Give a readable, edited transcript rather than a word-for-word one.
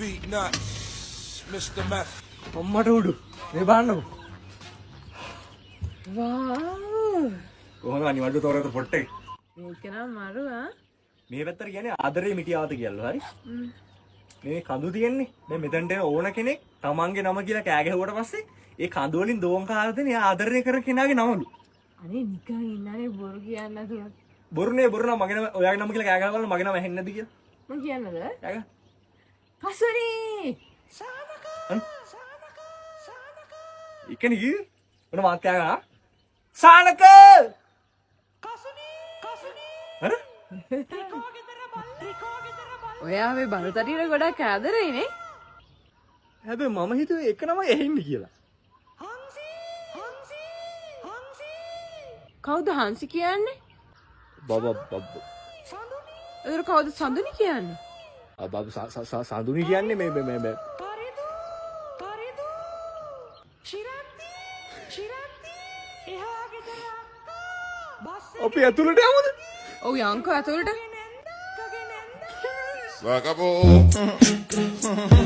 beat nuts, Mr. Meth. අම්මට උඩු මේ බලන්නකො. වාව් කොහොමද අනිවාර්ය තෝරකට පොට්ටේ. මේක නම් මරු ආ මේ පැත්තට කියන්නේ ආදරේ මිටියාවත කියලා හරි. මේ කඳු තියෙන්නේ. දැන් මෙතනට එන ඕන කෙනෙක් තමන්ගේ නම කියලා කෑ ගැහුවට පස්සේ ඒ කඳු වලින් දෝන් කාලා දෙන එයා ආදරය කරන කෙනාගේ නමලු. අනේ නිකන් ඉන්නනේ බොරු කියන්නේ නැතුව බොරුනේ බොරු නම් මගේ නම ඔයාගේ නම කියලා කෑ ගහවල මගේ නම ඇහෙන්නේ නැද්ද කියලා. මං කියන්නද කෑ ගහ. කසුනි ඉකනේ කී මොන මාත් කෑ ගහ. සානක අර ඔයා මේ බලතටියට ගොඩක් ආදරේනේ හැබැයි මම හිතුවේ එක නම ඇහෙන්නේ කියලා. කවුද හංසි කියන්නේ බබ එතන කවුද සඳුනි කියන්නේ බබ සඳුනි කියන්නේ මේ අපි ඇතුළට යමුද? ඔව් යන්කෝ ඇතුළට Vagabundo.